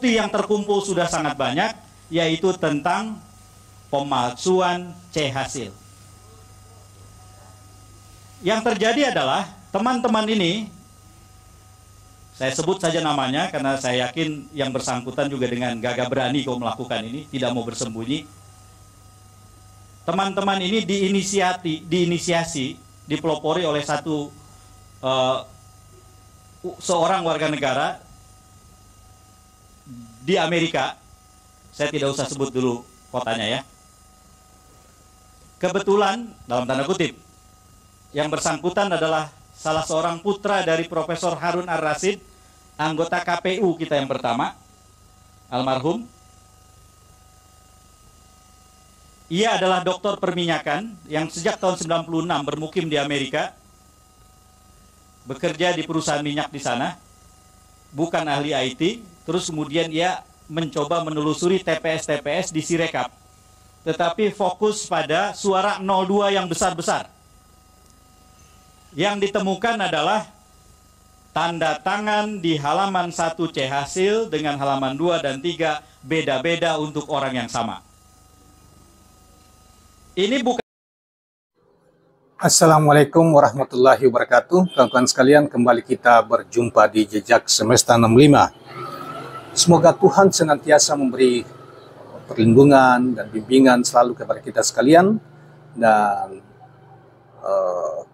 bukti yang terkumpul sudah sangat banyak, yaitu tentang pemalsuan C hasil. Yang terjadi adalah teman-teman ini, saya sebut saja namanya karena saya yakin yang bersangkutan juga dengan gagah berani kalau melakukan ini, tidak mau bersembunyi. Teman-teman ini diinisiasi, dipelopori oleh seorang warga negara di Amerika. Saya tidak usah sebut dulu kotanya ya. Kebetulan, dalam tanda kutip, yang bersangkutan adalah salah seorang putra dari Profesor Harun Ar-Rasyid, anggota KPU kita yang pertama, almarhum. Ia adalah doktor perminyakan yang sejak tahun 96 bermukim di Amerika, bekerja di perusahaan minyak di sana, bukan ahli IT, terus kemudian ia mencoba menelusuri TPS-TPS di Sirekap, tetapi fokus pada suara 02 yang besar-besar. Yang ditemukan adalah tanda tangan di halaman 1 C hasil dengan halaman 2 dan 3 beda-beda untuk orang yang sama. Ini bukan. Assalamualaikum warahmatullahi wabarakatuh. Kawan-kawan sekalian, kembali kita berjumpa di Jejak Semesta 65. Semoga Tuhan senantiasa memberi perlindungan dan bimbingan selalu kepada kita sekalian, dan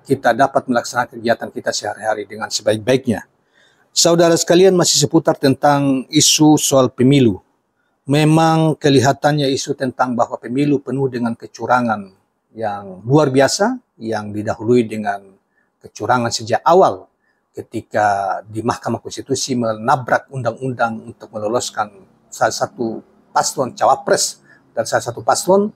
kita dapat melaksanakan kegiatan kita sehari-hari dengan sebaik-baiknya. Saudara sekalian, masih seputar tentang isu soal pemilu. Memang kelihatannya isu tentang bahwa pemilu penuh dengan kecurangan yang luar biasa, yang didahului dengan kecurangan sejak awal ketika di Mahkamah Konstitusi menabrak undang-undang untuk meloloskan salah satu paslon cawapres dan salah satu paslon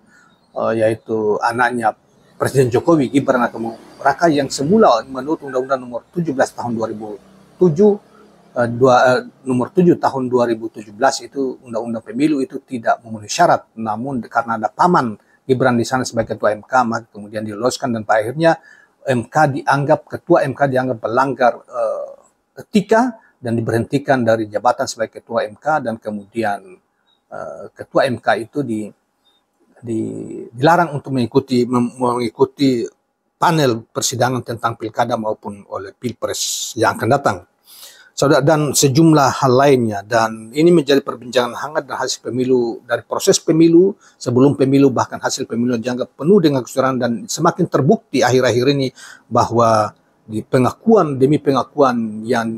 yaitu anaknya Presiden Jokowi, Gibran Rakabuming Raka, yang semula menurut Undang-Undang Nomor 17 Tahun 2007 nomor 7 tahun 2017 itu Undang-Undang Pemilu itu tidak memenuhi syarat, namun karena ada paman Gibran di sana sebagai ketua MK, maka kemudian diloloskan, dan pada akhirnya ketua MK dianggap melanggar etika dan diberhentikan dari jabatan sebagai ketua MK, dan kemudian ketua MK itu dilarang untuk mengikuti panel persidangan tentang pilkada maupun oleh pilpres yang akan datang. Saudara, dan sejumlah hal lainnya, dan ini menjadi perbincangan hangat dan hasil pemilu, dari proses pemilu, sebelum pemilu, bahkan hasil pemilu dianggap penuh dengan kecurangan, dan semakin terbukti akhir-akhir ini bahwa di pengakuan demi pengakuan yang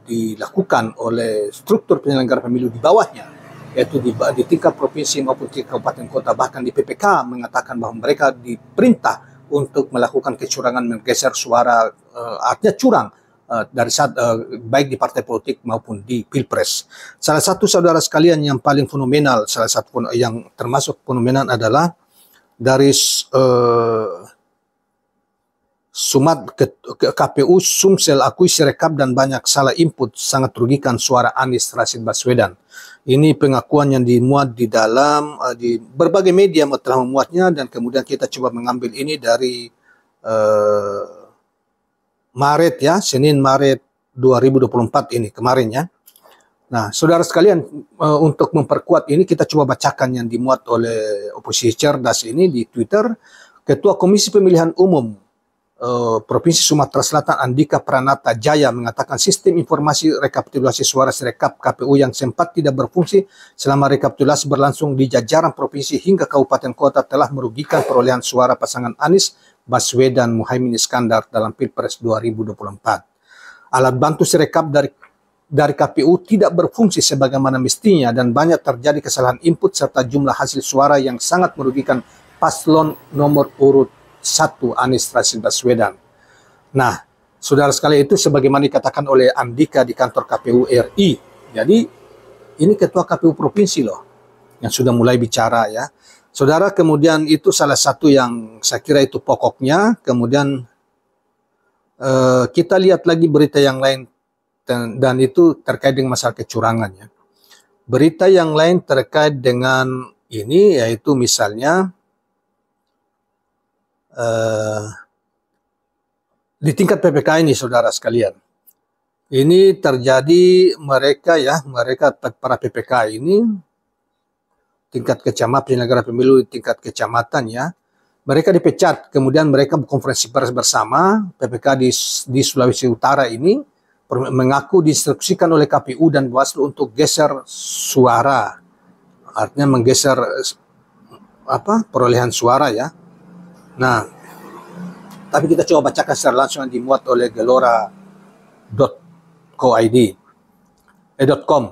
dilakukan oleh struktur penyelenggara pemilu di bawahnya, yaitu di tingkat provinsi maupun di kabupaten kota, bahkan di PPK mengatakan bahwa mereka diperintah untuk melakukan kecurangan, menggeser suara, artinya curang baik di partai politik maupun di pilpres. Salah satu, saudara sekalian, yang paling fenomenal, salah satu yang termasuk fenomenal adalah dari KPU Sumsel akui Sirekap dan banyak salah input sangat merugikan suara Anies Rashid Baswedan. Ini pengakuan yang dimuat di dalam di berbagai media telah memuatnya, dan kemudian kita coba mengambil ini dari Maret ya, Senin Maret 2024 ini kemarin ya. Nah, saudara sekalian, untuk memperkuat ini kita coba bacakan yang dimuat oleh oposisi cerdas ini di Twitter. Ketua Komisi Pemilihan Umum Provinsi Sumatera Selatan Andika Pranata Jaya mengatakan sistem informasi rekapitulasi suara Sirekap KPU yang sempat tidak berfungsi selama rekapitulasi berlangsung di jajaran provinsi hingga kabupaten kota telah merugikan perolehan suara pasangan Anies Baswedan Muhaimin Iskandar dalam Pilpres 2024. Alat bantu Sirekap dari KPU tidak berfungsi sebagaimana mestinya, dan banyak terjadi kesalahan input serta jumlah hasil suara yang sangat merugikan paslon nomor urut 1 Anies Rashid Baswedan. Nah, saudara sekalian, itu sebagaimana dikatakan oleh Andika di kantor KPU RI. Jadi ini ketua KPU provinsi loh yang sudah mulai bicara ya. Saudara, kemudian itu salah satu yang saya kira itu pokoknya. Kemudian kita lihat lagi berita yang lain, dan itu terkait dengan masalah kecurangannya. Berita yang lain terkait dengan ini yaitu misalnya di tingkat PPK ini, saudara sekalian. Ini terjadi mereka para PPK ini tingkat kecamatan, penyelenggara pemilu di tingkat kecamatan ya, mereka dipecat, kemudian mereka konferensi pers bersama PPK di Sulawesi Utara ini mengaku diinstruksikan oleh KPU dan Bawaslu untuk geser suara, artinya menggeser perolehan suara ya. Nah, tapi kita coba bacakan secara langsung yang dimuat oleh gelora.co.id.com.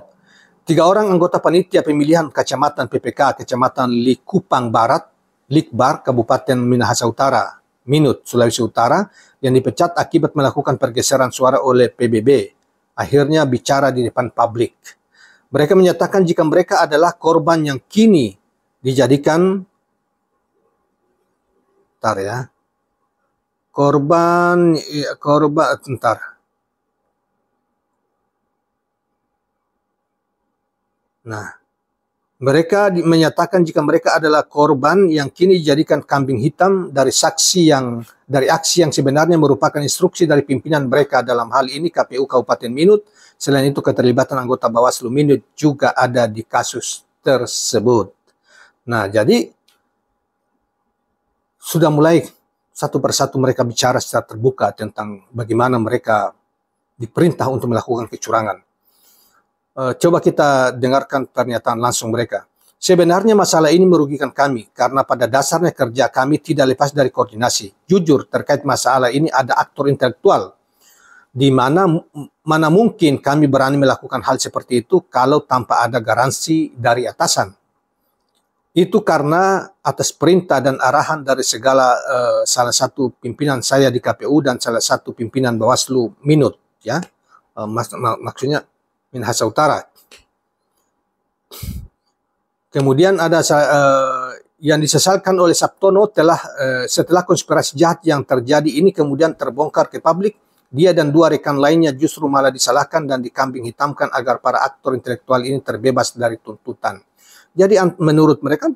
3 orang anggota panitia pemilihan kecamatan PPK Kecamatan Likupang Barat, Likbar, Kabupaten Minahasa Utara, Minut, Sulawesi Utara, yang dipecat akibat melakukan pergeseran suara oleh PBB. Akhirnya bicara di depan publik. Mereka menyatakan jika mereka adalah korban yang kini dijadikan mereka menyatakan jika mereka adalah korban yang kini dijadikan kambing hitam dari aksi yang sebenarnya merupakan instruksi dari pimpinan mereka, dalam hal ini KPU Kabupaten Minut. Selain itu, keterlibatan anggota Bawaslu Minut juga ada di kasus tersebut. Nah, jadi sudah mulai satu persatu mereka bicara secara terbuka tentang bagaimana mereka diperintah untuk melakukan kecurangan. Coba kita dengarkan pernyataan langsung mereka. Sebenarnya masalah ini merugikan kami karena pada dasarnya kerja kami tidak lepas dari koordinasi. Jujur, terkait masalah ini ada aktor intelektual di mana mungkin kami berani melakukan hal seperti itu kalau tanpa ada garansi dari atasan. Itu karena atas perintah dan arahan dari salah satu pimpinan saya di KPU dan salah satu pimpinan Bawaslu Minut ya. Maksudnya Minahasa Utara. Kemudian ada yang disesalkan oleh Sabtono setelah konspirasi jahat yang terjadi ini kemudian terbongkar ke publik, dia dan 2 rekan lainnya justru malah disalahkan dan dikambing hitamkan agar para aktor intelektual ini terbebas dari tuntutan. Jadi menurut mereka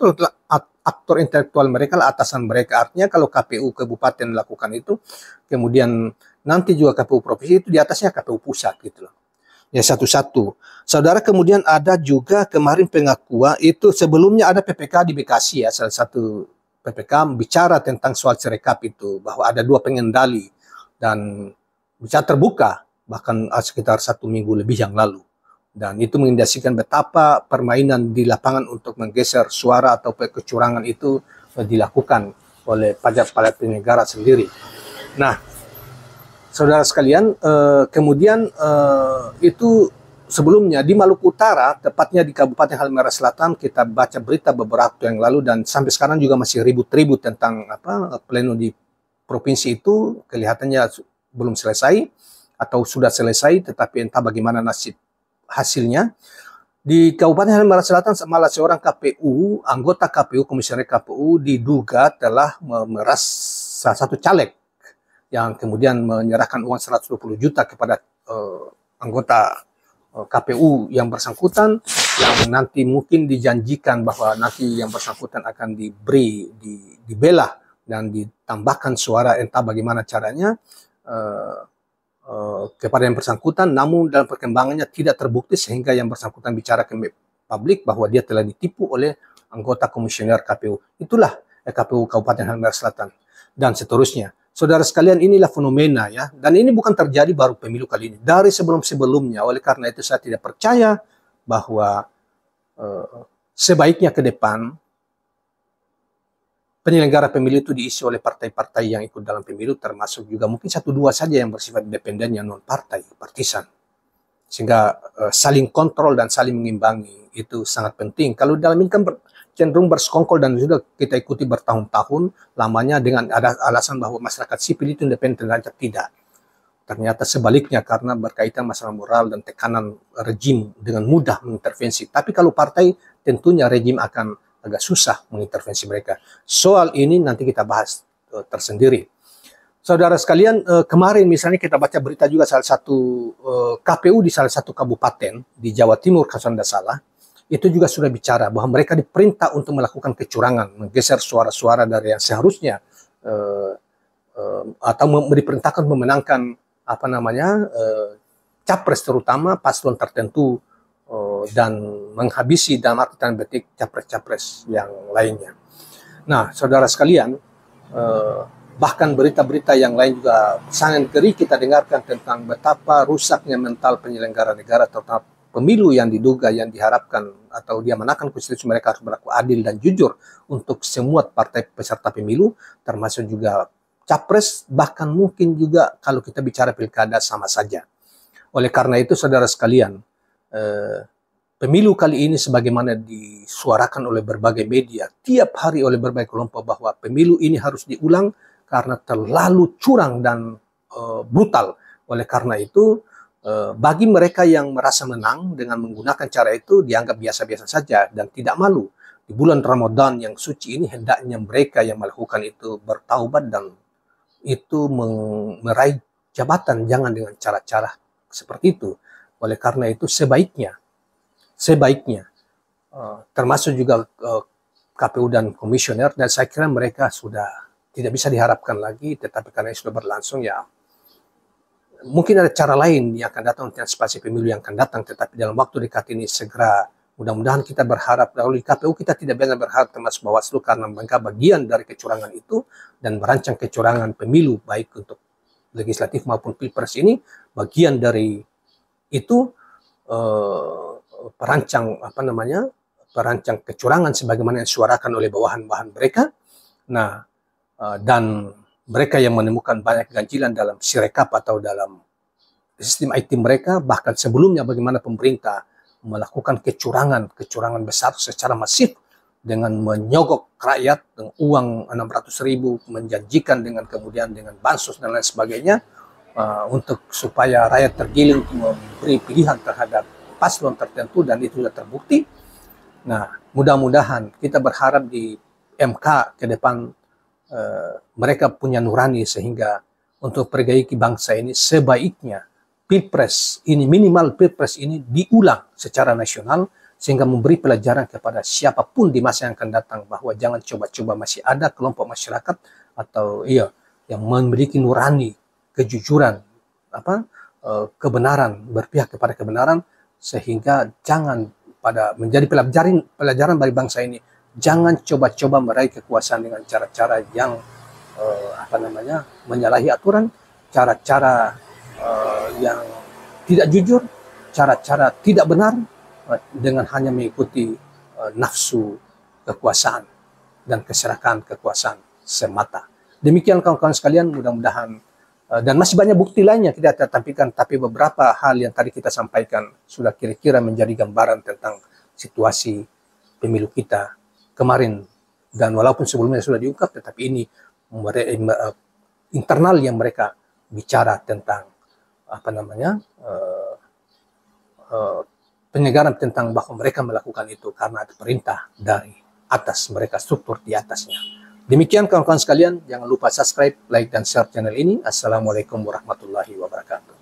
aktor intelektual mereka lah atasan mereka. Artinya kalau KPU kabupaten melakukan itu, kemudian nanti juga KPU provinsi itu di atasnya KPU pusat gitu loh. Ya satu-satu. Saudara, kemudian ada juga kemarin pengakuan itu sebelumnya ada PPK di Bekasi ya, salah satu PPK bicara tentang soal Sirekap itu bahwa ada 2 pengendali dan bicara terbuka bahkan sekitar 1 minggu lebih yang lalu, dan itu mengindikasikan betapa permainan di lapangan untuk menggeser suara atau kecurangan itu dilakukan oleh pajak penyelenggara sendiri. Nah, saudara sekalian, kemudian itu sebelumnya di Maluku Utara, tepatnya di Kabupaten Halmahera Selatan, kita baca berita beberapa waktu yang lalu dan sampai sekarang juga masih ribut-ribut tentang pleno di provinsi itu, kelihatannya belum selesai atau sudah selesai, tetapi entah bagaimana nasib hasilnya. Di Kabupaten Halmahera Selatan malah seorang anggota KPU, komisioner KPU diduga telah memeras salah satu caleg yang kemudian menyerahkan uang 120 juta kepada anggota KPU yang bersangkutan, yang nanti mungkin dijanjikan bahwa nanti yang bersangkutan akan dibela dan ditambahkan suara, entah bagaimana caranya kepada yang bersangkutan. Namun dalam perkembangannya tidak terbukti sehingga yang bersangkutan bicara ke publik bahwa dia telah ditipu oleh anggota komisioner KPU. Itulah KPU Kabupaten Halmahera Selatan dan seterusnya. Saudara sekalian, inilah fenomena ya, dan ini bukan terjadi baru pemilu kali ini, dari sebelum-sebelumnya. Oleh karena itu saya tidak percaya bahwa sebaiknya ke depan penyelenggara pemilu itu diisi oleh partai-partai yang ikut dalam pemilu, termasuk juga mungkin 1-2 saja yang bersifat independen yang non partai, partisan, sehingga saling kontrol dan saling mengimbangi itu sangat penting. Kalau dalam ini kan cenderung bersekongkol dan sudah kita ikuti bertahun-tahun lamanya dengan ada alasan bahwa masyarakat sipil itu independen, tidak. Ternyata sebaliknya, karena berkaitan masalah moral dan tekanan rejim dengan mudah mengintervensi. Tapi kalau partai tentunya rejim akan agak susah mengintervensi mereka. Soal ini nanti kita bahas tersendiri. Saudara sekalian, kemarin misalnya kita baca berita juga salah satu KPU di salah satu kabupaten di Jawa Timur, kalau tidak salah, itu juga sudah bicara bahwa mereka diperintah untuk melakukan kecurangan, menggeser suara-suara dari yang seharusnya atau diperintahkan memenangkan capres terutama paslon tertentu dan menghabisi dalam arti tanda petik capres-capres yang lainnya. Nah, saudara sekalian, bahkan berita-berita yang lain juga sangat ngeri kita dengarkan tentang betapa rusaknya mental penyelenggara negara, terutama pemilu yang diduga, yang diharapkan atau dia menakan konstitusi mereka harus berlaku adil dan jujur untuk semua partai peserta pemilu, termasuk juga capres, bahkan mungkin juga kalau kita bicara pilkada sama saja. Oleh karena itu, saudara sekalian, pemilu kali ini sebagaimana disuarakan oleh berbagai media, tiap hari oleh berbagai kelompok bahwa pemilu ini harus diulang karena terlalu curang dan brutal. Oleh karena itu, bagi mereka yang merasa menang dengan menggunakan cara itu dianggap biasa-biasa saja dan tidak malu. Di bulan Ramadan yang suci ini hendaknya mereka yang melakukan itu bertaubat dan itu meraih jabatan, jangan dengan cara-cara seperti itu. Oleh karena itu sebaiknya termasuk juga KPU dan komisioner, dan saya kira mereka sudah tidak bisa diharapkan lagi, tetapi karena sudah berlangsung ya mungkin ada cara lain yang akan datang untuk antisipasi pemilu yang akan datang, tetapi dalam waktu dekat ini segera mudah-mudahan kita berharap. Lalu di KPU kita tidak bisa berharap termasuk Bawaslu karena mereka bagian dari kecurangan itu dan merancang kecurangan pemilu baik untuk legislatif maupun pilpres ini, bagian dari itu perancang kecurangan sebagaimana yang disuarakan oleh bawahan-bawahan mereka. Nah, dan mereka yang menemukan banyak ganjilan dalam Sirekap atau dalam sistem IT mereka, bahkan sebelumnya bagaimana pemerintah melakukan kecurangan besar secara masif dengan menyogok rakyat dengan uang 600.000, menjanjikan dengan kemudian dengan bansos dan lain sebagainya untuk supaya rakyat tergiling untuk memberi pilihan terhadap paslon tertentu, dan itu sudah terbukti. Nah, mudah-mudahan kita berharap di MK ke depan mereka punya nurani sehingga untuk perbaiki bangsa ini sebaiknya pilpres ini, minimal pilpres ini diulang secara nasional sehingga memberi pelajaran kepada siapapun di masa yang akan datang bahwa jangan coba-coba masih ada kelompok masyarakat atau yang memiliki nurani, kejujuran, kebenaran, berpihak kepada kebenaran, sehingga jangan menjadi pelajaran bagi bangsa ini. Jangan coba-coba meraih kekuasaan dengan cara-cara yang menyalahi aturan, cara-cara yang tidak jujur, cara-cara tidak benar, dengan hanya mengikuti nafsu kekuasaan dan keserakahan kekuasaan semata. Demikian kawan-kawan sekalian, mudah-mudahan dan masih banyak bukti lainnya kita tampilkan, tapi beberapa hal yang tadi kita sampaikan sudah kira-kira menjadi gambaran tentang situasi pemilu kita kemarin. Dan walaupun sebelumnya sudah diungkap, tetapi ini internal yang mereka bicara tentang penyegaran tentang bahwa mereka melakukan itu karena ada perintah dari atas, mereka struktur di atasnya. Demikian kawan-kawan sekalian, jangan lupa subscribe, like, dan share channel ini. Assalamualaikum warahmatullahi wabarakatuh.